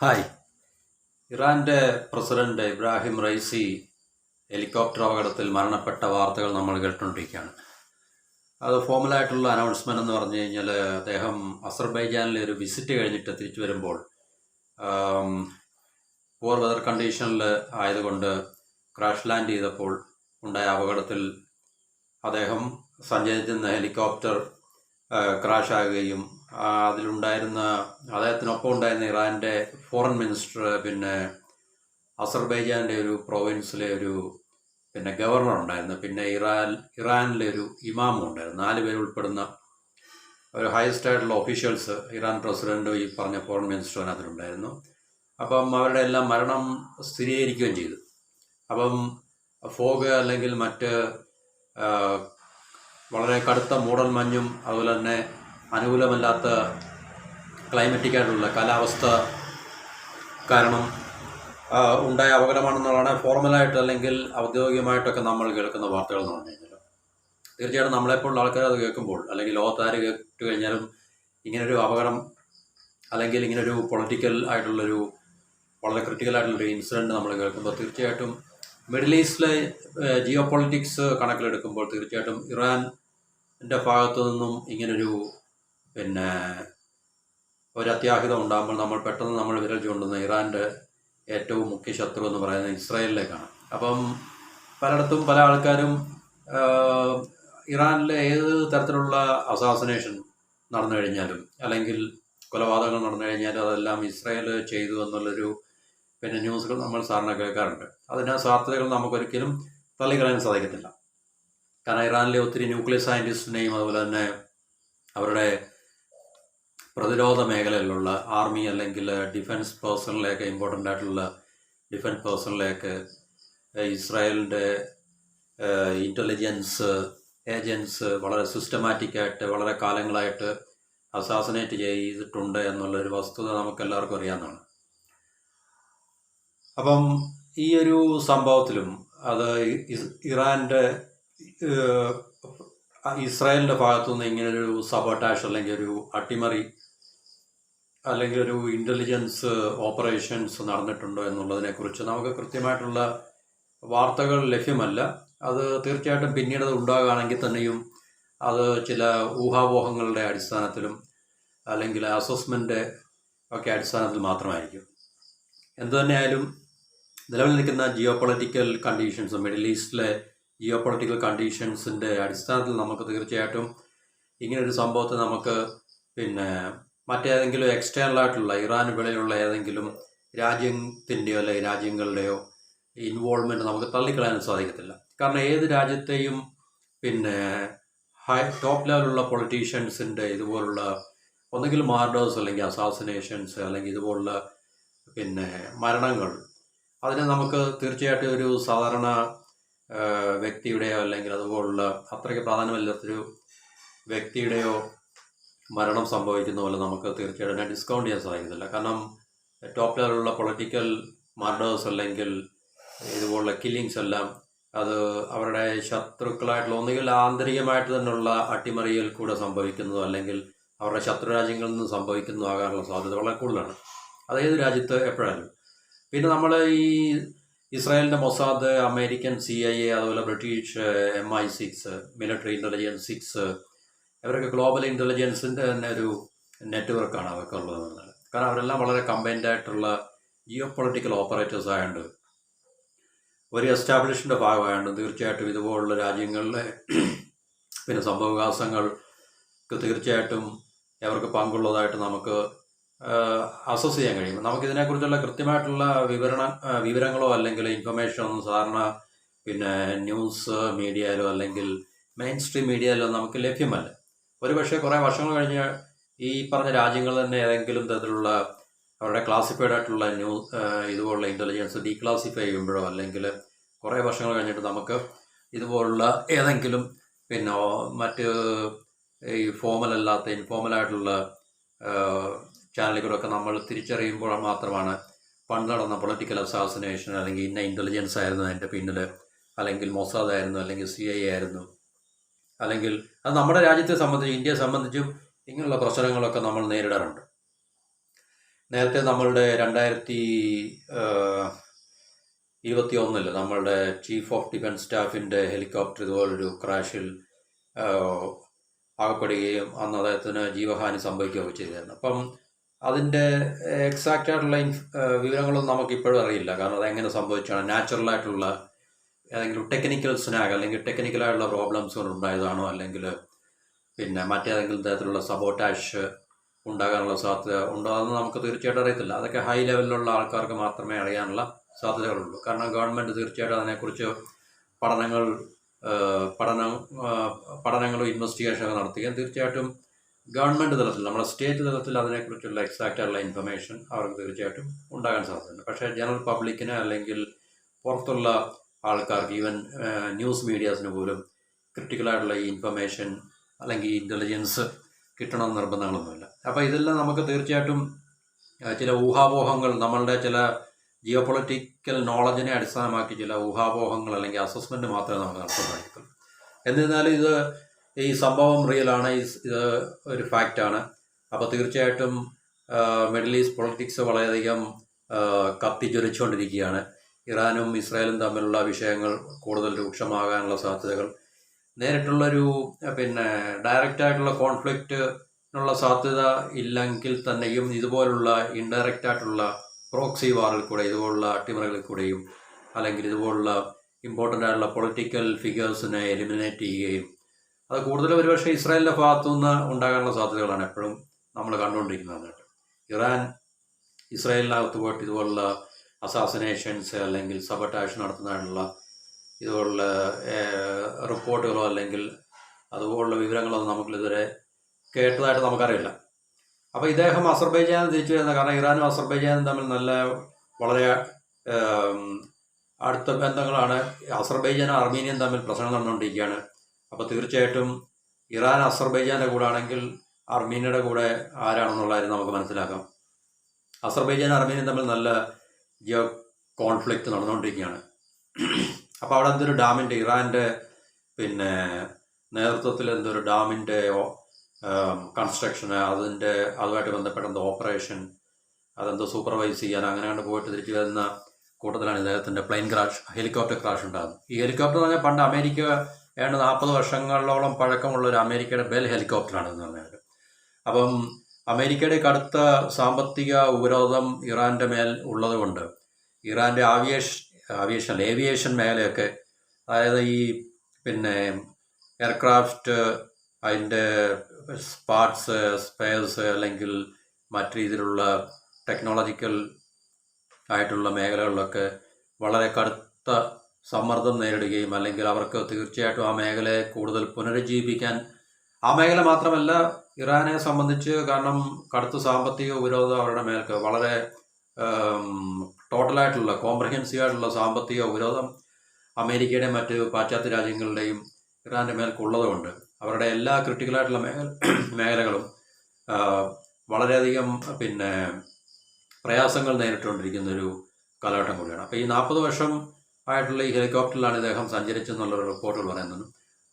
Hi. ഇറാന്റെ president Ebrahim Raisi helicopter അപകടത്തിൽ മരണപ്പെട്ട വാർത്തകൾ നമ്മൾ കേട്ടുകൊണ്ടിരിക്കുകയാണ്. അത് ഫോമലായിട്ടുള്ള അനൗൺസ്മെന്റ് എന്ന് പറഞ്ഞു കഴിഞ്ഞാൽ അദ്ദേഹം അസർബൈജാനിലെ ഒരു വിസിറ്റ് കഴിഞ്ഞിട്ട് തിരിച്ചു വരുമ്പോൾ പുവർ വെതർ കണ്ടീഷനിൽ ആയതുകൊണ്ട് ക്രാഷ് ലാൻഡ് ചെയ്തപ്പോൾ ഉണ്ടായ അപകടത്തിൽ അദ്ദേഹം സഞ്ചരിച്ചിരുന്ന ഹെലികോപ്റ്റർ ക്രാഷ് ആകുകയും അതിലുണ്ടായിരുന്ന അദ്ദേഹത്തിനൊപ്പം ഉണ്ടായിരുന്ന ഇറാൻ്റെ ഫോറിൻ മിനിസ്റ്റർ, പിന്നെ അസർബൈജാൻ്റെ ഒരു പ്രൊവിൻസിലെ ഒരു ഗവർണർ ഉണ്ടായിരുന്നു, പിന്നെ ഇറാനിലെ ഒരു ഇമാമും ഉണ്ടായിരുന്നു. 4 പേര് ഉൾപ്പെടുന്ന ഒരു ഹയസ്റ്റ് ആയിട്ടുള്ള ഒഫീഷ്യൽസ്, ഇറാൻ പ്രസിഡൻറ്റും ഈ പറഞ്ഞ ഫോറിൻ മിനിസ്റ്ററും അതിലുണ്ടായിരുന്നു. അപ്പം അവരുടെ എല്ലാം മരണം സ്ഥിരീകരിക്കുകയും ചെയ്തു. അപ്പം ഫോഗ് അല്ലെങ്കിൽ മറ്റ് വളരെ കടുത്ത മൂടൽ മഞ്ഞും അതുപോലെ തന്നെ അനുകൂലമല്ലാത്ത ക്ലൈമറ്റിക്കായിട്ടുള്ള കാലാവസ്ഥ കാരണം ഉണ്ടായ അപകടമാണെന്നുള്ളതാണ് ഫോർമലായിട്ട് അല്ലെങ്കിൽ ഔദ്യോഗികമായിട്ടൊക്കെ നമ്മൾ കേൾക്കുന്ന വാർത്തകൾ എന്ന് പറഞ്ഞു കഴിഞ്ഞാൽ. തീർച്ചയായിട്ടും നമ്മളെപ്പോലുള്ള ആൾക്കാർ അത് കേൾക്കുമ്പോൾ, അല്ലെങ്കിൽ ലോകത്താര് കേട്ട് കഴിഞ്ഞാലും ഇങ്ങനൊരു അപകടം അല്ലെങ്കിൽ ഇങ്ങനൊരു പൊളിറ്റിക്കൽ ആയിട്ടുള്ളൊരു വളരെ ക്രിട്ടിക്കൽ ആയിട്ടുള്ളൊരു ഇൻസിഡൻറ്റ് നമ്മൾ കേൾക്കുമ്പോൾ തീർച്ചയായിട്ടും മിഡിൽ ഈസ്റ്റിലെ ജിയോ പൊളിറ്റിക്സ് കണക്കിലെടുക്കുമ്പോൾ തീർച്ചയായിട്ടും ഇറാൻ്റെ ഭാഗത്തു നിന്നും ഇങ്ങനൊരു ഒരു അത്യാഹിതം ഉണ്ടാകുമ്പോൾ നമ്മൾ പെട്ടെന്ന് വിരൽ ചൂണ്ടുന്ന ഇറാൻ്റെ ഏറ്റവും മുഖ്യ ശത്രു എന്ന് പറയുന്നത് ഇസ്രായേലിലേക്കാണ്. അപ്പം പലയിടത്തും പല ആൾക്കാരും ഇറാനിലെ ഏത് തരത്തിലുള്ള അസാസിനേഷൻ നടന്നു കഴിഞ്ഞാലും അല്ലെങ്കിൽ കൊലപാതകങ്ങൾ നടന്നു കഴിഞ്ഞാലും അതെല്ലാം ഇസ്രായേൽ ചെയ്തു എന്നുള്ളൊരു ന്യൂസുകൾ നമ്മൾ സാറിന് കേൾക്കാറുണ്ട്. അതിൻ്റെ സാധ്യതകൾ നമുക്കൊരിക്കലും തള്ളിക്കളയാൻ സാധിക്കത്തില്ല. കാരണം ഇറാനിലെ ഒത്തിരി ന്യൂക്ലിയർ സയൻറ്റിസ്റ്റിനെയും അതുപോലെ തന്നെ അവരുടെ പ്രതിരോധ മേഖലയിലുള്ള ആർമി അല്ലെങ്കിൽ ഡിഫൻസ് പേഴ്സണലിലേക്ക്, ഇമ്പോർട്ടൻ്റ് ആയിട്ടുള്ള ഡിഫൻസ് പേഴ്സണലിലേക്ക് ഇസ്രായേലിൻ്റെ ഇൻ്റലിജൻസ് ഏജൻസ് വളരെ സിസ്റ്റമാറ്റിക്കായിട്ട് വളരെ കാലങ്ങളായിട്ട് അസാസിനേറ്റ് ചെയ്തിട്ടുണ്ട് എന്നുള്ളൊരു വസ്തുത നമുക്കെല്ലാവർക്കും അറിയാവുന്നതാണ്. അപ്പം ഈ ഒരു സംഭവത്തിലും അത് ഇറാൻ്റെ ഇസ്രായേലിൻ്റെ ഭാഗത്തുനിന്ന് ഇങ്ങനൊരു സബോട്ടാഷ് അല്ലെങ്കിൽ ഒരു അട്ടിമറി അല്ലെങ്കിൽ ഒരു ഇൻ്റലിജൻസ് ഓപ്പറേഷൻസ് നടന്നിട്ടുണ്ടോ എന്നുള്ളതിനെക്കുറിച്ച് നമുക്ക് കൃത്യമായിട്ടുള്ള വാർത്തകൾ ലഭ്യമല്ല. അത് തീർച്ചയായിട്ടും പിന്നീട് അത് ഉണ്ടാകുകയാണെങ്കിൽ തന്നെയും അത് ചില ഊഹാപോഹങ്ങളുടെ അടിസ്ഥാനത്തിലും അല്ലെങ്കിൽ അസസ്മെൻ്റ് ഒക്കെ അടിസ്ഥാനത്തിൽ മാത്രമായിരിക്കും. എന്തുതന്നെയായാലും നിലവിൽ നിൽക്കുന്ന ജിയോ പൊളിറ്റിക്കൽ കണ്ടീഷൻസ്, മിഡിൽ ഈസ്റ്റിലെ ജിയോ പൊളിറ്റിക്കൽ കണ്ടീഷൻസിൻ്റെ അടിസ്ഥാനത്തിൽ നമുക്ക് തീർച്ചയായിട്ടും ഇങ്ങനൊരു സംഭവത്തെ നമുക്ക് മറ്റേതെങ്കിലും എക്സ്റ്റേണൽ ആയിട്ടുള്ള ഇറാന് വെളിയിലുള്ള ഏതെങ്കിലും രാജ്യത്തിൻ്റെയോ അല്ലെങ്കിൽ രാജ്യങ്ങളുടെയോ ഇൻവോൾവ്മെൻറ്റ് നമുക്ക് തള്ളിക്കളയാൻ സാധിക്കത്തില്ല. കാരണം ഏത് രാജ്യത്തെയും ടോപ്പ് ലെവലുള്ള പൊളിറ്റീഷ്യൻസിൻ്റെ ഇതുപോലുള്ള ഒന്നുകിൽ മാർഡേഴ്സ് അല്ലെങ്കിൽ അസാസിനേഷൻസ് അല്ലെങ്കിൽ ഇതുപോലുള്ള മരണങ്ങൾ, അതിനെ നമുക്ക് തീർച്ചയായിട്ടും ഒരു സാധാരണ വ്യക്തിയുടെയോ അല്ലെങ്കിൽ അതുപോലുള്ള അത്രയ്ക്ക് പ്രാധാന്യമില്ലാത്തൊരു വ്യക്തിയുടെയോ മരണം സംഭവിക്കുന്ന പോലെ നമുക്ക് തീർച്ചയായിട്ടും ഡിസ്കൗണ്ട് ചെയ്യാൻ സാധിക്കത്തില്ല. കാരണം ടോപ്പ് ലെവലുള്ള പൊളിറ്റിക്കൽ മർഡേഴ്സ് അല്ലെങ്കിൽ ഇതുപോലുള്ള കില്ലിങ്സ് എല്ലാം അത് അവരുടെ ശത്രുക്കളായിട്ടുള്ള ഒന്നുകിൽ ആന്തരികമായിട്ട് തന്നെയുള്ള അട്ടിമറിയിൽ കൂടെ സംഭവിക്കുന്നതോ അല്ലെങ്കിൽ അവരുടെ ശത്രു രാജ്യങ്ങളിൽ നിന്ന് സംഭവിക്കുന്നതോ ആകാനുള്ള സാധ്യത വളരെ കൂടുതലാണ്. അതേത് രാജ്യത്ത് എപ്പോഴായാലും. പിന്നെ നമ്മൾ ഈ ഇസ്രായേലിൻ്റെ മൊസാദ്, അമേരിക്കൻ CIA, അതുപോലെ ബ്രിട്ടീഷ് MI6 മിലിറ്ററി ഇൻ്റലിജൻസ് 6, ഇവരൊക്കെ ഗ്ലോബൽ ഇൻ്റലിജൻസിൻ്റെ തന്നെ ഒരു നെറ്റ്വർക്കാണ് അതൊക്കെ ഉള്ളതെന്നാണ്. കാരണം അവരെല്ലാം വളരെ കമ്പൈൻഡ് ആയിട്ടുള്ള ജിയോ പൊളിറ്റിക്കൽ ഓപ്പറേറ്റേഴ്സ് ആയതുകൊണ്ട്, ഒരു എസ്റ്റാബ്ലിഷ്മെൻ്റെ ഭാഗമായതുകൊണ്ട് തീർച്ചയായിട്ടും ഇതുപോലുള്ള രാജ്യങ്ങളിലെ സംഭവവികാസങ്ങൾക്ക് തീർച്ചയായിട്ടും അവർക്ക് പങ്കുള്ളതായിട്ട് നമുക്ക് അസസ് ചെയ്യാൻ കഴിയും. നമുക്കിതിനെക്കുറിച്ചുള്ള കൃത്യമായിട്ടുള്ള വിവരങ്ങളോ അല്ലെങ്കിൽ ഇൻഫർമേഷനോ ഒന്നും സാധാരണ ന്യൂസ് മീഡിയയിലോ അല്ലെങ്കിൽ മെയിൻ സ്ട്രീം മീഡിയയിലോ നമുക്ക് ലഭ്യമല്ല. ഒരുപക്ഷെ കുറേ വർഷങ്ങൾ കഴിഞ്ഞ് ഈ പറഞ്ഞ രാജ്യങ്ങൾ തന്നെ ഏതെങ്കിലും തരത്തിലുള്ള അവരുടെ ക്ലാസിഫൈഡ് ആയിട്ടുള്ള ഇതുപോലുള്ള ഇൻ്റലിജൻസ് ഡീക്ലാസിഫൈ ചെയ്യുമ്പോഴോ അല്ലെങ്കിൽ കുറേ വർഷങ്ങൾ കഴിഞ്ഞിട്ട് നമുക്ക് ഇതുപോലുള്ള ഏതെങ്കിലും മറ്റ് ഈ ഫോമലല്ലാത്ത ഇൻഫോമലായിട്ടുള്ള ചാനലുകളൊക്കെ നമ്മൾ തിരിച്ചറിയുമ്പോൾ മാത്രമാണ് പണ്ട് നടന്ന പൊളിറ്റിക്കൽ അസാസിനേഷൻ അല്ലെങ്കിൽ ഇന്ന ഇൻ്റലിജൻസ് ആയിരുന്നു അതിൻ്റെ പിന്നിൽ, അല്ലെങ്കിൽ മൊസാദ് ആയിരുന്നു, അല്ലെങ്കിൽ CIA ആയിരുന്നു, അല്ലെങ്കിൽ അത് നമ്മുടെ രാജ്യത്തെ സംബന്ധിച്ച്, ഇന്ത്യയെ സംബന്ധിച്ചും ഇങ്ങനെയുള്ള പ്രശ്നങ്ങളൊക്കെ നമ്മൾ നേരിടാറുണ്ട്. നേരത്തെ നമ്മളുടെ 2021 നമ്മളുടെ ചീഫ് ഓഫ് ഡിഫൻസ് സ്റ്റാഫിൻ്റെ ഹെലികോപ്റ്റർ ഇതുപോലൊരു ക്രാഷിൽ അകപ്പെടുകയും അന്ന് അദ്ദേഹത്തിന് ജീവഹാനി സംഭവിക്കുകയൊക്കെ ചെയ്തിരുന്നു. അപ്പം അതിൻ്റെ എക്സാക്റ്റ് ആയിട്ടുള്ള വിവരങ്ങളൊന്നും നമുക്കിപ്പോഴും അറിയില്ല. കാരണം അതെങ്ങനെ സംഭവിച്ചാണ്, നാച്ചുറലായിട്ടുള്ള ഏതെങ്കിലും ടെക്നിക്കൽ സ്നാഗ് അല്ലെങ്കിൽ ടെക്നിക്കലായിട്ടുള്ള പ്രോബ്ലംസുകൾ ഉണ്ടായതാണോ, അല്ലെങ്കിൽ പിന്നെ മറ്റേതെങ്കിലും തരത്തിലുള്ള സബോട്ടാഷ് ഉണ്ടാകാനുള്ള സാധ്യത ഉണ്ടോ എന്ന് നമുക്ക് തീർച്ചയായിട്ടും അറിയത്തില്ല. അതൊക്കെ ഹൈ ലെവലിലുള്ള ആൾക്കാർക്ക് മാത്രമേ അറിയാനുള്ള സാധ്യതകളുള്ളൂ. കാരണം ഗവൺമെൻറ് തീർച്ചയായിട്ടും അതിനെക്കുറിച്ച് പഠനങ്ങളും ഇൻവെസ്റ്റിഗേഷനൊക്കെ നടത്തുകയും തീർച്ചയായിട്ടും ഗവൺമെൻറ് തലത്തിൽ, നമ്മുടെ സ്റ്റേറ്റ് തലത്തിൽ അതിനെക്കുറിച്ചുള്ള എക്സാക്റ്റ് ആയിട്ടുള്ള ഇൻഫർമേഷൻ അവർക്ക് തീർച്ചയായിട്ടും ഉണ്ടാകാൻ സാധ്യതയുണ്ട്. പക്ഷേ ജനറൽ പബ്ലിക്കിന് അല്ലെങ്കിൽ പുറത്തുള്ള ആൾക്കാർക്ക്, ഈവൻ ന്യൂസ് മീഡിയാസിന് പോലും ക്രിട്ടിക്കലായിട്ടുള്ള ഈ ഇൻഫർമേഷൻ അല്ലെങ്കിൽ ഇൻ്റലിജൻസ് കിട്ടണമെന്ന് നിർബന്ധങ്ങളൊന്നുമില്ല. അപ്പോൾ ഇതെല്ലാം നമുക്ക് തീർച്ചയായിട്ടും ചില ഊഹാപോഹങ്ങൾ, നമ്മളുടെ ചില ജിയോ പൊളിറ്റിക്കൽ നോളജിനെ അടിസ്ഥാനമാക്കി ചില ഊഹാപോഹങ്ങൾ അല്ലെങ്കിൽ അസസ്മെൻറ്റ് മാത്രമേ നമുക്ക് നടത്താൻ സാധിക്കുള്ളൂ. എന്നിരുന്നാലും ഈ സംഭവം റിയലാണ്, ഇത് ഒരു ഫാക്റ്റാണ്. അപ്പോൾ തീർച്ചയായിട്ടും മിഡിൽ ഈസ്റ്റ് പൊളിറ്റിക്സ് വളരെയധികം കത്തിജ്വലിച്ചുകൊണ്ടിരിക്കുകയാണ്. ഇറാനും ഇസ്രായേലും തമ്മിലുള്ള വിഷയങ്ങൾ കൂടുതൽ രൂക്ഷമാകാനുള്ള സാധ്യതകൾ, നേരിട്ടുള്ളൊരു ഡയറക്റ്റായിട്ടുള്ള കോൺഫ്ലിക്റ്റിനുള്ള സാധ്യത ഇല്ലെങ്കിൽ തന്നെയും ഇതുപോലുള്ള ഇൻഡയറക്റ്റായിട്ടുള്ള പ്രോക്സി വാറിൽ കൂടെ, ഇതുപോലുള്ള അട്ടിമറികളിൽ കൂടെയും അല്ലെങ്കിൽ ഇതുപോലുള്ള ഇമ്പോർട്ടൻ്റ് ആയിട്ടുള്ള പൊളിറ്റിക്കൽ ഫിഗേഴ്സിനെ എലിമിനേറ്റ് ചെയ്യുകയും അത് കൂടുതലും ഒരുപക്ഷെ ഇസ്രായേലിൻ്റെ ഭാഗത്തുനിന്ന് ഉണ്ടാകാനുള്ള സാധ്യതകളാണ് എപ്പോഴും നമ്മൾ കണ്ടുകൊണ്ടിരിക്കുന്നത്. ഇറാൻ ഇസ്രായേലിനകത്ത് പോയിട്ട് ഇതുപോലുള്ള അസാസിനേഷൻസ് അല്ലെങ്കിൽ സബോട്ടാഷ് നടത്തുന്നതിനുള്ള ഇതുപോലുള്ള റിപ്പോർട്ടുകളോ അല്ലെങ്കിൽ അതുപോലുള്ള വിവരങ്ങളൊന്നും നമുക്കിതുവരെ കേട്ടതായിട്ട് നമുക്കറിയില്ല. അപ്പോൾ ഇദ്ദേഹം അസർബൈജാൻ തിരിച്ചു വരുന്നത് കാരണം ഇറാനും അസർബൈജാനും തമ്മിൽ വളരെ അടുത്ത ബന്ധങ്ങളാണ്. അസർബൈജാനും അർമീനിയയും തമ്മിൽ പ്രശ്നങ്ങൾ നടന്നുകൊണ്ടിരിക്കുകയാണ്. അപ്പോൾ തീർച്ചയായിട്ടും ഇറാൻ അസർബൈജാൻ്റെ കൂടെ ആണെങ്കിൽ അർമീനിയയുടെ കൂടെ ആരാണെന്നുള്ള കാര്യം നമുക്ക് മനസ്സിലാക്കാം. അസർബൈജാനും അർമീനിയയും തമ്മിൽ നല്ല ജിയോ കോൺഫ്ലിക്റ്റ് നടന്നുകൊണ്ടിരിക്കുകയാണ്. അപ്പോൾ അവിടെ എന്തൊരു ഡാമിൻ്റെ, ഇറാൻ്റെ നേതൃത്വത്തിൽ എന്തൊരു ഡാമിൻ്റെ കൺസ്ട്രക്ഷന്, അതുമായിട്ട് ബന്ധപ്പെട്ട എന്തോ ഓപ്പറേഷൻ, അതെന്തോ സൂപ്പർവൈസ് ചെയ്യാൻ അങ്ങനെ പോയിട്ട് തിരിച്ചു വരുന്ന കൂട്ടത്തിലാണ് ഇദ്ദേഹത്തിൻ്റെ ഹെലികോപ്റ്റർ ക്രാഷ് ഉണ്ടാകുന്നത്. ഈ ഹെലികോപ്റ്റർ എന്ന് പറഞ്ഞാൽ പണ്ട് അമേരിക്ക 40 വർഷങ്ങളോളം പഴക്കമുള്ള ഒരു അമേരിക്കയുടെ ബെൽ ഹെലികോപ്റ്ററാണ് എന്ന് പറഞ്ഞാൽ. അപ്പം അമേരിക്കയുടെ കടുത്ത സാമ്പത്തിക ഉപരോധം ഇറാൻ്റെ മേൽ ഉള്ളത് കൊണ്ട് ഇറാൻ്റെ ഏവിയേഷൻ മേഖലയൊക്കെ, അതായത് ഈ എയർക്രാഫ്റ്റ്, അതിൻ്റെ പാർട്സ്, സ്പെയർസ് അല്ലെങ്കിൽ മറ്റു രീതിയിലുള്ള ടെക്നോളജിക്കൽ ആയിട്ടുള്ള മേഖലകളിലൊക്കെ വളരെ കടുത്ത സമ്മർദ്ദം നേരിടുകയും അല്ലെങ്കിൽ അവർക്ക് തീർച്ചയായിട്ടും ആ മേഖലയെ കൂടുതൽ പുനരുജ്ജീവിപ്പിക്കാൻ, ആ മേഖല മാത്രമല്ല ഇറാനെ സംബന്ധിച്ച്, കാരണം കടുത്ത സാമ്പത്തിക ഉപരോധം അവരുടെ മേൽക്ക് വളരെ ടോട്ടലായിട്ടുള്ള കോംപ്രഹെൻസീവ് ആയിട്ടുള്ള സാമ്പത്തിക ഉപരോധം അമേരിക്കയുടെയും മറ്റ് പാശ്ചാത്യ രാജ്യങ്ങളുടെയും ഇറാൻ്റെ മേൽക്കുള്ളതുകൊണ്ട് അവരുടെ എല്ലാ ക്രിട്ടിക്കലായിട്ടുള്ള മേഖലകളും വളരെയധികം പ്രയാസങ്ങൾ നേരിട്ടുകൊണ്ടിരിക്കുന്നൊരു കാലഘട്ടം കൂടിയാണ്. അപ്പോൾ ഈ 40 വർഷം ആയിട്ടുള്ള ഈ ഹെലികോപ്റ്ററിലാണ് ഇദ്ദേഹം സഞ്ചരിച്ചെന്നുള്ളൊരു റിപ്പോർട്ടുകൾ പറയുന്നത്.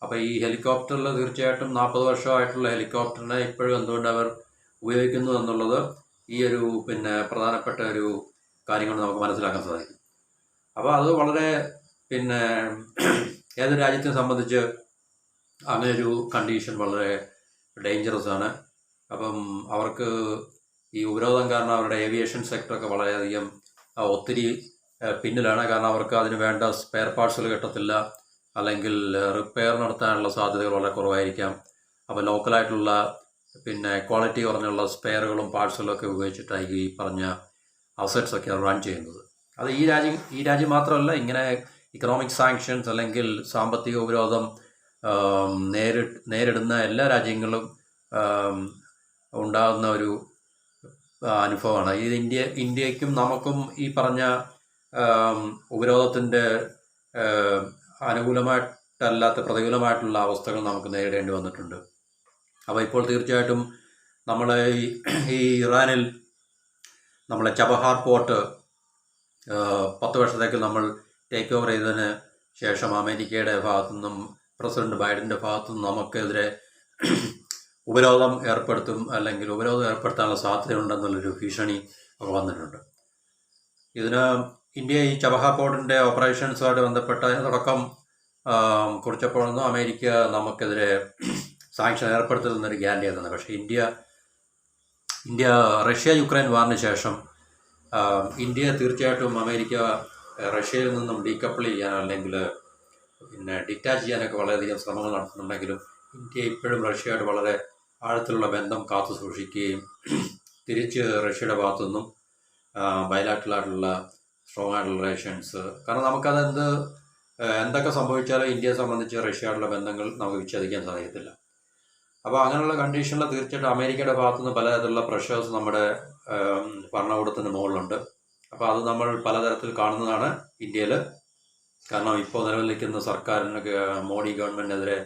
അപ്പോൾ ഈ ഹെലികോപ്റ്ററിൽ തീർച്ചയായിട്ടും 40 വർഷമായിട്ടുള്ള ഹെലികോപ്റ്ററിനെ ഇപ്പോഴും എന്തുകൊണ്ട് അവർ ഉപയോഗിക്കുന്നു എന്നുള്ളത് ഈ ഒരു പ്രധാനപ്പെട്ട ഒരു കാര്യങ്ങൾ നമുക്ക് മനസ്സിലാക്കാൻ സാധിക്കും. അപ്പോൾ അത് വളരെ ഏതൊരു രാജ്യത്തെ സംബന്ധിച്ച് അങ്ങനെയൊരു കണ്ടീഷൻ വളരെ ഡേഞ്ചറസ് ആണ്. അപ്പം അവർക്ക് ഈ ഉപരോധം കാരണം അവരുടെ ഏവിയേഷൻ സെക്ടറൊക്കെ വളരെയധികം ഒത്തിരി പിന്നിലാണ്. കാരണം അവർക്ക് അതിന് വേണ്ട സ്പെയർ പാർട്സുകൾ കിട്ടത്തില്ല, അല്ലെങ്കിൽ റിപ്പയർ നടത്താനുള്ള സാധ്യതകൾ വളരെ കുറവായിരിക്കാം. അപ്പോൾ ലോക്കലായിട്ടുള്ള ക്വാളിറ്റി കുറഞ്ഞുള്ള സ്പെയറുകളും പാർട്സുകളും ഒക്കെ ഉപയോഗിച്ചിട്ടായിരിക്കും ഈ പറഞ്ഞ അസറ്റ്സ് ഒക്കെ റൺ ചെയ്യുന്നത്. അത് ഈ രാജ്യം മാത്രമല്ല, ഇങ്ങനെ ഇക്കണോമിക് സാങ്ഷൻസ് അല്ലെങ്കിൽ സാമ്പത്തിക ഉപരോധം നേരിടുന്ന എല്ലാ രാജ്യങ്ങളും ഉണ്ടാകുന്ന ഒരു അനുഭവമാണ്. ഇത് ഇന്ത്യക്കും നമുക്കും ഈ പറഞ്ഞ ഉപരോധത്തിൻ്റെ അനുകൂലമായിട്ടല്ലാത്ത പ്രതികൂലമായിട്ടുള്ള അവസ്ഥകൾ നമുക്ക് നേരിടേണ്ടി വന്നിട്ടുണ്ട്. അപ്പോൾ ഇപ്പോൾ തീർച്ചയായിട്ടും നമ്മളെ ഈ ഇറാനിൽ നമ്മളെ ചബഹാർ പോർട്ട് 10 വർഷത്തേക്ക് നമ്മൾ ടേക്ക് ഓവർ ചെയ്തതിന് ശേഷം അമേരിക്കയുടെ ഭാഗത്തു നിന്നും പ്രസിഡന്റ് ബൈഡൻ്റെ ഭാഗത്തു നിന്നും നമുക്കെതിരെ ഉപരോധം ഏർപ്പെടുത്താനുള്ള സാധ്യതയുണ്ടെന്നുള്ളൊരു ഭീഷണി വന്നിട്ടുണ്ട്. ഇതിന് ഇന്ത്യ ഈ ചബഹ പോർട്ടിൻ്റെ ഓപ്പറേഷൻസുമായിട്ട് ബന്ധപ്പെട്ട തുടക്കം കുറിച്ചപ്പോഴൊന്നും അമേരിക്ക നമുക്കെതിരെ സാങ്ഷൻ ഏർപ്പെടുത്തുന്നൊരു ഗ്യാരണ്ടി തന്നെ. പക്ഷേ ഇന്ത്യ റഷ്യ യുക്രൈൻ വാറിന് ശേഷം ഇന്ത്യ തീർച്ചയായിട്ടും അമേരിക്ക റഷ്യയിൽ നിന്നും ഡീകപ്പിൾ ചെയ്യാൻ അല്ലെങ്കിൽ ഡിറ്റാച്ച് ചെയ്യാനൊക്കെ വളരെയധികം ശ്രമങ്ങൾ നടത്തുന്നുണ്ടെങ്കിലും ഇന്ത്യ ഇപ്പോഴും റഷ്യയായിട്ട് വളരെ ആഴത്തിലുള്ള ബന്ധം കാത്തു സൂക്ഷിക്കുകയും തിരിച്ച് റഷ്യയുടെ ഭാഗത്തു നിന്നും ബയലാറ്ററലായിട്ടുള്ള സ്ട്രോങ് ആയിട്ടുള്ള റിലേഷൻസ്, കാരണം നമുക്കത് എന്തൊക്കെ സംഭവിച്ചാലും ഇന്ത്യയെ സംബന്ധിച്ച് റഷ്യയായിട്ടുള്ള ബന്ധങ്ങൾ നമുക്ക് വിച്ഛേദിക്കാൻ സാധിക്കത്തില്ല. അപ്പോൾ അങ്ങനെയുള്ള കണ്ടീഷനിൽ തീർച്ചയായിട്ടും അമേരിക്കയുടെ ഭാഗത്തുനിന്ന് പലതരത്തിലുള്ള പ്രഷേഴ്സ് നമ്മുടെ ഭരണകൂടത്തിന് മുകളിലുണ്ട്. അപ്പോൾ അത് നമ്മൾ പലതരത്തിൽ കാണുന്നതാണ് ഇന്ത്യയിൽ. കാരണം ഇപ്പോൾ നിലവിൽ നിൽക്കുന്ന സർക്കാരിന്, മോഡി ഗവൺമെൻറ്റിനെതിരെ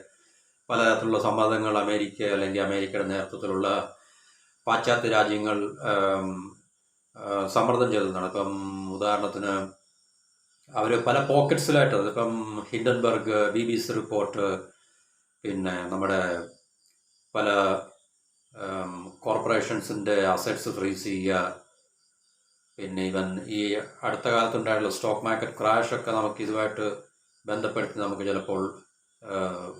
പലതരത്തിലുള്ള സമ്മർദ്ദങ്ങൾ അമേരിക്ക അല്ലെങ്കിൽ അമേരിക്കയുടെ നേതൃത്വത്തിലുള്ള പാശ്ചാത്യ രാജ്യങ്ങൾ സമ്മർദ്ദം ചെലുത്തുന്നതാണ്. ഇപ്പം ഉദാഹരണത്തിന് അവർ പല പോക്കറ്റ്സിലായിട്ട്, ഇപ്പം ഹിൻഡൻബർഗ് BBC റിപ്പോർട്ട്, പിന്നെ നമ്മുടെ പല കോർപ്പറേഷൻസിൻ്റെ അസറ്റ്സ് ഫ്രീസ് ചെയ്യുക, പിന്നെ ഇവൻ ഈ അടുത്ത കാലത്തുണ്ടായിട്ടുള്ള സ്റ്റോക്ക് മാർക്കറ്റ് ക്രാഷൊക്കെ നമുക്ക് ഇതുമായിട്ട് ബന്ധപ്പെടുത്തി നമുക്ക് ചിലപ്പോൾ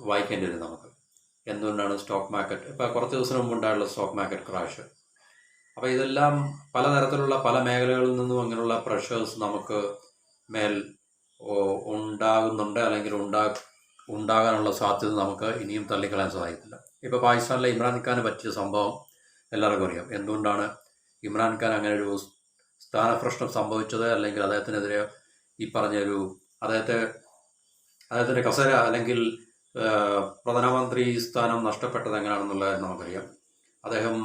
വായിക്കേണ്ടി വരും. നമുക്ക് എന്തുകൊണ്ടാണ് സ്റ്റോക്ക് മാർക്കറ്റ്, ഇപ്പോൾ കുറച്ച് ദിവസം മുമ്പ് ഉണ്ടായിട്ടുള്ള സ്റ്റോക്ക് മാർക്കറ്റ് ക്രാഷ്. അപ്പോൾ ഇതെല്ലാം പലതരത്തിലുള്ള പല മേഖലകളിൽ നിന്നും അങ്ങനെയുള്ള പ്രഷേഴ്സ് നമുക്ക് മേൽ ഉണ്ടാകുന്നുണ്ട്, അല്ലെങ്കിൽ ഉണ്ടാകാനുള്ള സാധ്യത നമുക്ക് ഇനിയും തള്ളിക്കളയാൻ സാധിക്കില്ല. ഇപ്പോൾ പാകിസ്ഥാനിലെ ഇമ്രാൻഖാന് പറ്റിയ സംഭവം എല്ലാവർക്കും അറിയാം. എന്തുകൊണ്ടാണ് ഇമ്രാൻഖാൻ അങ്ങനെ ഒരു സ്ഥാനപ്രശ്നം സംഭവിച്ചത്, അല്ലെങ്കിൽ അദ്ദേഹത്തിനെതിരെ ഈ പറഞ്ഞൊരു അദ്ദേഹത്തിൻ്റെ കസേര അല്ലെങ്കിൽ പ്രധാനമന്ത്രി സ്ഥാനം നഷ്ടപ്പെട്ടത് എങ്ങനെയാണെന്നുള്ളത് നമുക്കറിയാം. അദ്ദേഹം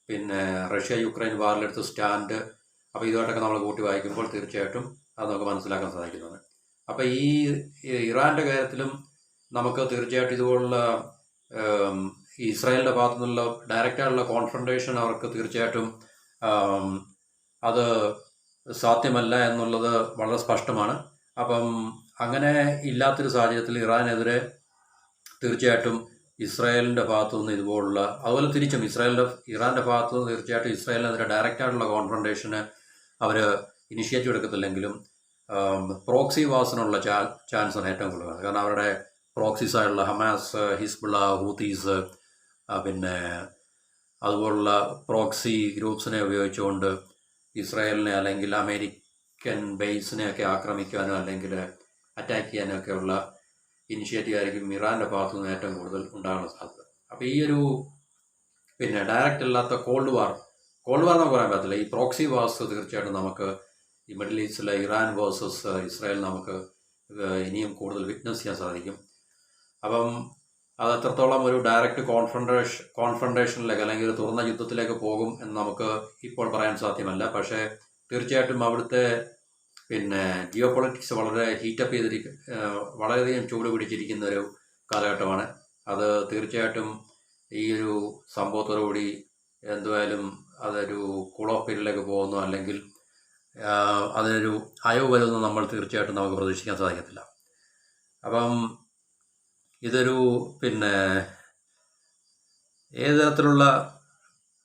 പിന്നെ റഷ്യ യുക്രൈൻ വാറിലെടുത്ത് സ്റ്റാൻഡ്, അപ്പോൾ ഇതുമായിട്ടൊക്കെ നമ്മൾ കൂട്ടി വായിക്കുമ്പോൾ തീർച്ചയായിട്ടും അത് നമുക്ക് മനസ്സിലാക്കാൻ സാധിക്കുന്നതാണ്. അപ്പോൾ ഈ ഇറാൻ്റെ കാര്യത്തിലും നമുക്ക് തീർച്ചയായിട്ടും ഇതുപോലുള്ള ഇസ്രായേലിൻ്റെ ഭാഗത്തു നിന്നുള്ള ഡയറക്റ്റായിട്ടുള്ള കോൺഫ്രണ്ടേഷൻ അവർക്ക് തീർച്ചയായിട്ടും അത് സാധ്യമല്ല എന്നുള്ളത് വളരെ സ്പഷ്ടമാണ്. അപ്പം അങ്ങനെ ഇല്ലാത്തൊരു സാഹചര്യത്തിൽ ഇറാനെതിരെ തീർച്ചയായിട്ടും ഇസ്രായേലിൻ്റെ ഭാഗത്തു നിന്ന് ഇതുപോലുള്ള, അതുപോലെ തിരിച്ചും ഇറാൻ്റെ ഭാഗത്തു നിന്ന് തീർച്ചയായിട്ടും ഇസ്രായേലിനെതിരെ ഡയറക്റ്റായിട്ടുള്ള കോൺഫ്രണ്ടേഷന് അവർ ഇനിഷ്യേറ്റീവ് എടുക്കത്തില്ലെങ്കിലും പ്രോക്സി വാസിനുള്ള ചാൻസാണ് ഏറ്റവും കൂടുതൽ. കാരണം അവരുടെ പ്രോക്സീസായുള്ള ഹമാസ്, ഹിസ്ബുള്ള, ഹൂത്തീസ്, പിന്നെ അതുപോലുള്ള പ്രോക്സി ഗ്രൂപ്പ്സിനെ ഉപയോഗിച്ചുകൊണ്ട് ഇസ്രായേലിനെ അല്ലെങ്കിൽ അമേരിക്കൻ ബേസിനെയൊക്കെ ആക്രമിക്കാനോ അല്ലെങ്കിൽ അറ്റാക്ക് ചെയ്യാനോ ഒക്കെയുള്ള ഇനിഷ്യേറ്റീവ് ആയിരിക്കും ഇറാൻ്റെ ഭാഗത്തു നിന്ന് ഏറ്റവും കൂടുതൽ ഉണ്ടാകാനുള്ള സാധ്യത. അപ്പോൾ ഈ ഒരു പിന്നെ ഡയറക്റ്റ് അല്ലാത്ത കോൾഡ് വാർ നമുക്ക് പറയാൻ പറ്റില്ല. ഈ പ്രോക്സി വാർസ് തീർച്ചയായിട്ടും നമുക്ക് ഈ മിഡിൽ ഈസ്റ്റിലെ ഇറാൻ വേഴ്സസ് ഇസ്രായേൽ നമുക്ക് ഇനിയും കൂടുതൽ വിറ്റ്നസ് ചെയ്യാൻ സാധിക്കും. അപ്പം അത് എത്രത്തോളം ഒരു ഡയറക്റ്റ് കോൺഫ്രണ്ടേഷനിലേക്ക് അല്ലെങ്കിൽ ഒരു തുറന്ന യുദ്ധത്തിലേക്ക് പോകും എന്ന് നമുക്ക് ഇപ്പോൾ പറയാൻ സാധ്യമല്ല. പക്ഷേ തീർച്ചയായിട്ടും അവിടുത്തെ പിന്നെ ജിയോ പൊളിറ്റിക്സ് വളരെ ഹീറ്റപ്പ് വളരെയധികം ചൂട് പിടിച്ചിരിക്കുന്ന ഒരു കാലഘട്ടമാണ്. അത് തീർച്ചയായിട്ടും ഈ ഒരു സംഭവത്തോടുകൂടി എന്തായാലും അതൊരു കൂളോഫ് പീരീഡിലേക്ക് പോകുന്നു, അല്ലെങ്കിൽ അതിനൊരു അയവ് വരുമെന്ന് നമ്മൾ തീർച്ചയായിട്ടും നമുക്ക് പ്രതീക്ഷിക്കാൻ സാധിക്കത്തില്ല. അപ്പം ഇതൊരു പിന്നെ ഏത് തരത്തിലുള്ള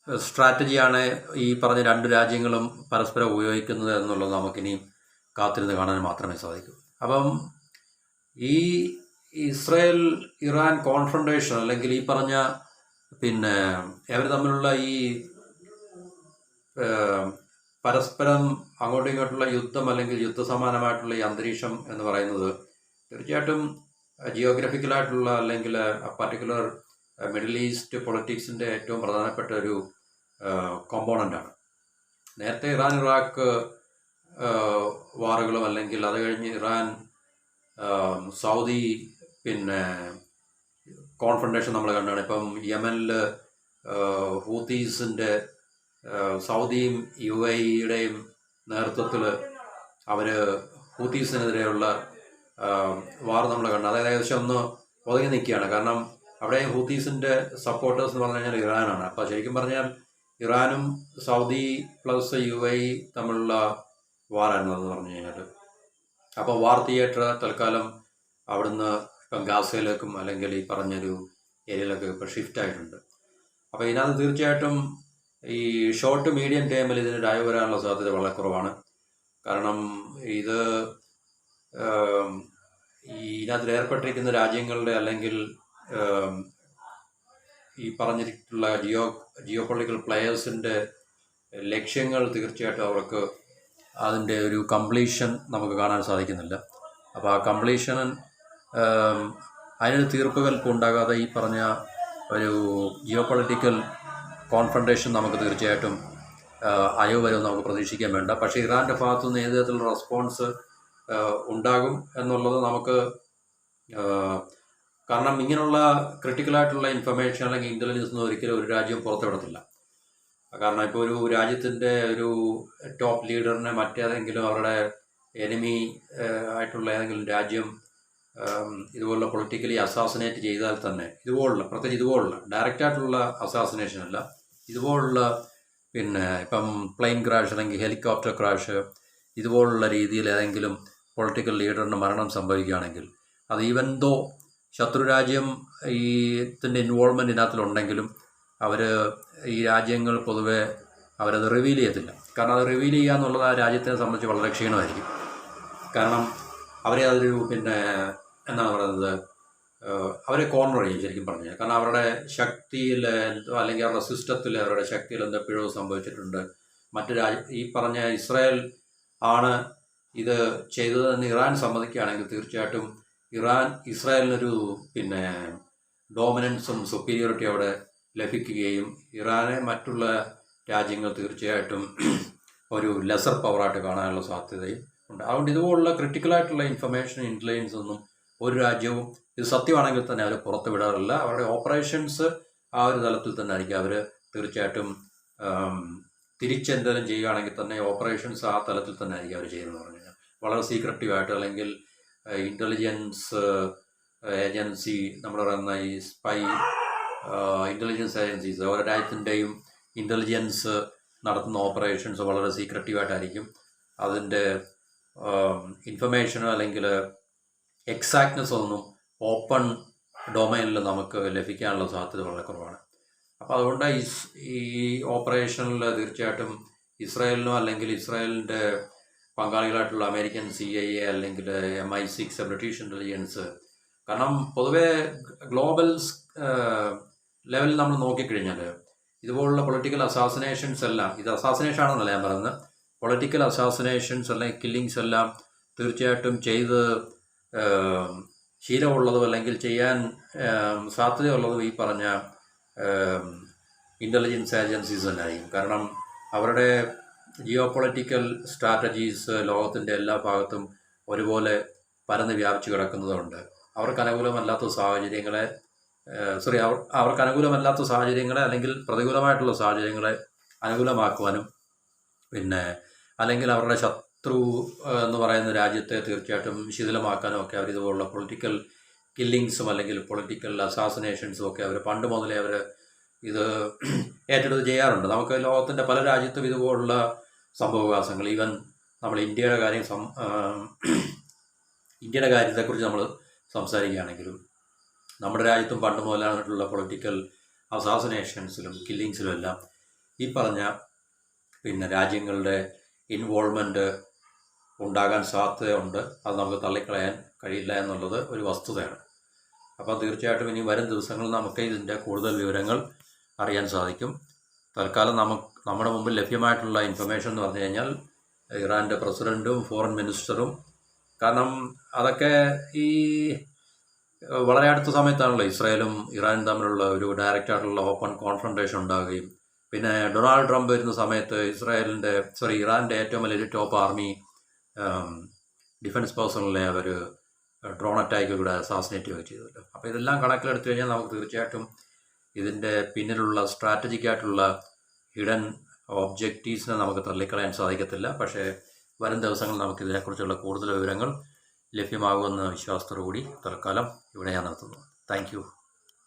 സ്ട്രാറ്റജിയാണ് ഈ പറഞ്ഞ രണ്ട് രാജ്യങ്ങളും പരസ്പരം ഉപയോഗിക്കുന്നത് എന്നുള്ളത് നമുക്കിനി കാത്തിരുന്ന് കാണാൻ മാത്രമേ സാധിക്കൂ. അപ്പം ഈ ഇസ്രായേൽ ഇറാൻ കോൺഫ്രണ്ടേഷൻ അല്ലെങ്കിൽ ഈ പറഞ്ഞ പിന്നെ അവർ തമ്മിലുള്ള ഈ പരസ്പരം അങ്ങോട്ടും ഇങ്ങോട്ടുള്ള യുദ്ധം അല്ലെങ്കിൽ യുദ്ധസമാനമായിട്ടുള്ള ഈ അന്തരീക്ഷം എന്ന് പറയുന്നത് തീർച്ചയായിട്ടും ജിയോഗ്രഫിക്കലായിട്ടുള്ള അല്ലെങ്കിൽ പർട്ടിക്കുലർ മിഡിൽ ഈസ്റ്റ് പൊളിറ്റിക്സിൻ്റെ ഏറ്റവും പ്രധാനപ്പെട്ട ഒരു കോമ്പോണൻ്റാണ്. നേരത്തെ ഇറാൻ ഇറാഖ് വാറുകളും അല്ലെങ്കിൽ അത് കഴിഞ്ഞ് ഇറാൻ സൗദി പിന്നെ കോൺഫ്രണ്ടേഷൻ നമ്മൾ കണ്ടാണ്. ഇപ്പം യമനിൽ ഹൂത്തീസിൻ്റെ സൗദിയും UAE-യുടെയും നേതൃത്വത്തിൽ അവർ ഹൂത്തീസിനെതിരെയുള്ള വാർ നമ്മൾ കണ്ടു. അതായത് ഏകദേശം ഒന്ന് ഒതുങ്ങി നിൽക്കുകയാണ്. കാരണം അവിടെ ഹൂത്തീസിൻ്റെ സപ്പോർട്ടേഴ്സ് എന്ന് പറഞ്ഞു കഴിഞ്ഞാൽ ഇറാനാണ്. അപ്പോൾ ശരിക്കും പറഞ്ഞാൽ ഇറാനും സൗദി പ്ലസ് UAE തമ്മിലുള്ള വാറായിരുന്നു അതെന്ന് പറഞ്ഞു കഴിഞ്ഞാൽ. അപ്പോൾ വാർ തിയേറ്റർ തൽക്കാലം അവിടുന്ന് ഇപ്പം ഗാസയിലേക്കും അല്ലെങ്കിൽ ഈ പറഞ്ഞൊരു ഏരിയയിലൊക്കെ ഇപ്പോൾ ഷിഫ്റ്റ് ആയിട്ടുണ്ട്. അപ്പോൾ ഇതിനകത്ത് തീർച്ചയായിട്ടും ഈ ഷോർട്ട് മീഡിയം ടൈമിൽ ഇതിന് രായ വരാനുള്ള സാധ്യത വളരെ കുറവാണ്. കാരണം ഇത് ഇതിനകത്തിൽ ഏർപ്പെട്ടിരിക്കുന്ന രാജ്യങ്ങളുടെ അല്ലെങ്കിൽ ഈ പറഞ്ഞിട്ടുള്ള ജിയോ പൊളിറ്റിക്കൽ പ്ലെയേഴ്സിൻ്റെ ലക്ഷ്യങ്ങൾ തീർച്ചയായിട്ടും അവർക്ക് അതിൻ്റെ ഒരു കംപ്ലീഷൻ നമുക്ക് കാണാൻ സാധിക്കുന്നില്ല. അപ്പോൾ ആ കംപ്ലീഷൻ അതിനൊരു തീർപ്പുകൽപ്പ് ഉണ്ടാകാതെ ഈ പറഞ്ഞ ഒരു ജിയോ പൊളിറ്റിക്കൽ കോൺഫ്രണ്ടേഷൻ നമുക്ക് തീർച്ചയായിട്ടും അയവ് വരുമെന്ന് നമുക്ക് പ്രതീക്ഷിക്കാൻ വേണ്ട. പക്ഷേ ഇറാൻ്റെ ഭാഗത്തുനിന്ന് ഏത് തരത്തിലുള്ള റെസ്പോൺസ് ഉണ്ടാകും എന്നുള്ളത് നമുക്ക്, കാരണം ഇങ്ങനെയുള്ള ക്രിട്ടിക്കലായിട്ടുള്ള ഇൻഫർമേഷൻ അല്ലെങ്കിൽ ഇൻ്റലിജൻസ് ഒന്നും ഒരിക്കലും ഒരു രാജ്യം പുറത്തുവിടത്തില്ല. കാരണം ഇപ്പോൾ ഒരു രാജ്യത്തിൻ്റെ ഒരു ടോപ്പ് ലീഡറിനെ മറ്റേതെങ്കിലും അവരുടെ എനിമി ആയിട്ടുള്ള ഏതെങ്കിലും രാജ്യം ഇതുപോലുള്ള പൊളിറ്റിക്കലി അസാസിനേറ്റ് ചെയ്താൽ തന്നെ പ്രത്യേകിച്ച് ഇതുപോലുള്ള ഡയറക്റ്റായിട്ടുള്ള അസാസിനേഷൻ അല്ല, ഇതുപോലുള്ള ഇപ്പം പ്ലെയിൻ ക്രാഷ് അല്ലെങ്കിൽ ഹെലികോപ്റ്റർ ക്രാഷ് ഇതുപോലുള്ള രീതിയിൽ ഏതെങ്കിലും പൊളിറ്റിക്കൽ ലീഡറിന് മരണം സംഭവിക്കുകയാണെങ്കിൽ അത് ഈവൻ ദോ ശത്രുരാജ്യം ഇതിൻ്റെ ഇൻവോൾവ്മെൻറ്റ് ഇതിനകത്തിലുണ്ടെങ്കിലും അവർ ഈ രാജ്യങ്ങൾ പൊതുവെ അവരത് റിവീൽ ചെയ്യത്തില്ല. കാരണം അത് റിവീൽ ചെയ്യുക എന്നുള്ളത് ആ രാജ്യത്തിനെ സംബന്ധിച്ച് വളരെ ക്ഷീണമായിരിക്കും. കാരണം അവരെ അതൊരു എന്താണ് പറയുന്നത്, അവരെ കോർണർ ചെയ്യും ശരിക്കും പറഞ്ഞു. കാരണം അവരുടെ ശക്തിയിൽ അല്ലെങ്കിൽ അവരുടെ സിസ്റ്റത്തിൽ അവരുടെ ശക്തിയിൽ എന്തോ പിഴവ് സംഭവിച്ചിട്ടുണ്ട്. മറ്റു ഈ പറഞ്ഞ ഇസ്രായേൽ ആണ് ഇത് ചെയ്തതെന്ന് ഇറാൻ സമ്മതിക്കുകയാണെങ്കിൽ തീർച്ചയായിട്ടും ഇസ്രായേലിനൊരു ഡോമിനൻസും സുപ്പീരിയോറിറ്റി അവിടെ ലഭിക്കുകയും ഇറാനെ മറ്റുള്ള രാജ്യങ്ങൾ തീർച്ചയായിട്ടും ഒരു ലെസർ പവറായിട്ട് കാണാനുള്ള സാധ്യതയും ഉണ്ട്. അതുകൊണ്ട് ഇതുപോലുള്ള ക്രിട്ടിക്കലായിട്ടുള്ള ഇൻഫർമേഷൻ ഇൻ്റലിജൻസ് ഒന്നും ഒരു രാജ്യവും ഇത് സത്യമാണെങ്കിൽ തന്നെ അവർ പുറത്ത് വിടാറില്ല. അവരുടെ ഓപ്പറേഷൻസ് ആ ഒരു തലത്തിൽ തന്നെ ആയിരിക്കും. അവർ തീർച്ചയായിട്ടും തിരിച്ചെന്തെങ്കിലും ചെയ്യുകയാണെങ്കിൽ തന്നെ ഓപ്പറേഷൻസ് ആ തലത്തിൽ തന്നെ ആയിരിക്കും അവർ ചെയ്യുന്നത് പറഞ്ഞു കഴിഞ്ഞാൽ. വളരെ സീക്രട്ടീവായിട്ട് അല്ലെങ്കിൽ ഇൻ്റലിജൻസ് ഏജൻസി നമ്മൾ പറയുന്ന ഈ സ്പൈ ഇൻ്റലിജൻസ് ഏജൻസീസ് ഓരോ രാജ്യത്തിൻ്റെയും ഇൻ്റലിജൻസ് നടത്തുന്ന ഓപ്പറേഷൻസ് വളരെ സീക്രട്ടീവായിട്ടായിരിക്കും. അതിൻ്റെ ഇൻഫർമേഷനോ അല്ലെങ്കിൽ എക്സാക്ട്നെസ് ഒന്നും ഓപ്പൺ ഡൊമൈനിൽ നമുക്ക് ലഭിക്കാനുള്ള സാധ്യത വളരെ കുറവാണ്. അപ്പോൾ അതുകൊണ്ട് ഈ ഓപ്പറേഷനിൽ തീർച്ചയായിട്ടും ഇസ്രായേലിനോ അല്ലെങ്കിൽ ഇസ്രായേലിൻ്റെ പങ്കാളികളായിട്ടുള്ള അമേരിക്കൻ CIA അല്ലെങ്കിൽ MI6 ബ്രിട്ടീഷ് ഇൻ്റലിജൻസ്, കാരണം പൊതുവേ ഗ്ലോബൽ ലെവലിൽ നമ്മൾ നോക്കിക്കഴിഞ്ഞാൽ ഇതുപോലുള്ള പൊളിറ്റിക്കൽ അസാസിനേഷൻസ് എല്ലാം, ഇത് അസാസിനേഷൻ ആണെന്നല്ല ഞാൻ പറയുന്നത്, പൊളിറ്റിക്കൽ അസാസിനേഷൻസ് അല്ലെങ്കിൽ കില്ലിങ്സ് എല്ലാം തീർച്ചയായിട്ടും ചെയ്ത് ശീലമുള്ളതും അല്ലെങ്കിൽ ചെയ്യാൻ സാധ്യതയുള്ളതും ഈ പറഞ്ഞ ഇൻ്റലിജൻസ് ഏജൻസീസ് തന്നെയായിരിക്കും. കാരണം അവരുടെ ജിയോ പൊളിറ്റിക്കൽ സ്ട്രാറ്റജീസ് ലോകത്തിൻ്റെ എല്ലാ ഭാഗത്തും ഒരുപോലെ പരന്ന് വ്യാപിച്ചു കിടക്കുന്നതുകൊണ്ട് അവർക്ക് അനുകൂലമല്ലാത്ത സാഹചര്യങ്ങളെ അല്ലെങ്കിൽ പ്രതികൂലമായിട്ടുള്ള സാഹചര്യങ്ങളെ അനുകൂലമാക്കുവാനും അല്ലെങ്കിൽ അവരുടെ ശത്രു എന്ന് പറയുന്ന രാജ്യത്തെ തീർച്ചയായിട്ടും ശിഥിലമാക്കാനും ഒക്കെ അവർ ഇതുപോലുള്ള പൊളിറ്റിക്കൽ കില്ലിങ്സും അല്ലെങ്കിൽ പൊളിറ്റിക്കൽ അസാസിനേഷൻസും ഒക്കെ അവർ പണ്ട് മുതലേ അവർ ഇത് ഏറ്റെടുത്ത് ചെയ്യാറുണ്ട്. നമുക്ക് ലോകത്തിൻ്റെ പല രാജ്യത്തും ഇതുപോലുള്ള സംഭവവികാസങ്ങൾ, ഈവൻ നമ്മൾ ഇന്ത്യയുടെ കാര്യത്തെക്കുറിച്ച് നമ്മൾ സംസാരിക്കുകയാണെങ്കിലും നമ്മുടെ രാജ്യത്തും പണ്ട് മുതലായിട്ടുള്ള പൊളിറ്റിക്കൽ അസാസിനേഷൻസിലും കില്ലിങ്സിലും എല്ലാം ഈ പറഞ്ഞ രാജ്യങ്ങളുടെ ഇൻവോൾവ്മെൻറ്റ് ഉണ്ടാകാൻ സാധ്യതയുണ്ട്. അത് നമുക്ക് തള്ളിക്കളയാൻ കഴിയില്ല എന്നുള്ളത് ഒരു വസ്തുതയാണ്. അപ്പോൾ തീർച്ചയായിട്ടും ഇനി വരും ദിവസങ്ങളിൽ നമുക്ക് ഇതിൻ്റെ കൂടുതൽ വിവരങ്ങൾ അറിയാൻ സാധിക്കും. തൽക്കാലം നമ്മുടെ മുമ്പിൽ ലഭ്യമായിട്ടുള്ള ഇൻഫർമേഷൻ എന്ന് പറഞ്ഞു കഴിഞ്ഞാൽ ഇറാൻ്റെ പ്രസിഡൻറ്റും ഫോറിൻ മിനിസ്റ്ററും, കാരണം അതൊക്കെ ഈ വളരെ അടുത്ത സമയത്താണല്ലോ ഇസ്രായേലും ഇറാനും തമ്മിലുള്ള ഒരു ഡയറക്റ്റായിട്ടുള്ള ഓപ്പൺ കോൺഫ്രണ്ടേഷൻ ഉണ്ടാവുകയും പിന്നെ ഡൊണാൾഡ് ട്രംപ് വരുന്ന സമയത്ത് ഇറാൻ്റെ ഏറ്റവും വലിയൊരു ടോപ്പ് ആർമി ഡിഫൻസ് പേഴ്സണലിനെ അവർ ഡ്രോൺ അറ്റാക്കിലൂടെ അസാസിനേറ്റ് ചെയ്തല്ലോ. അപ്പോൾ ഇതെല്ലാം കണക്കിലെടുത്തു കഴിഞ്ഞാൽ നമുക്ക് തീർച്ചയായിട്ടും ഇതിൻ്റെ പിന്നിലുള്ള സ്ട്രാറ്റജിക്കായിട്ടുള്ള ഹിഡൻ ഒബ്ജക്റ്റീവ്സിനെ നമുക്ക് തള്ളിക്കളയാൻ സാധിക്കത്തില്ല. പക്ഷേ വരും ദിവസങ്ങളിൽ നമുക്ക് ഇതിനെക്കുറിച്ചുള്ള കൂടുതൽ വിവരങ്ങൾ ലഭ്യമാകുമെന്ന വിശ്വാസത്തോടു കൂടി തൽക്കാലം ഇവിടെ ഞാൻ നിർത്തുന്നു. Thank you.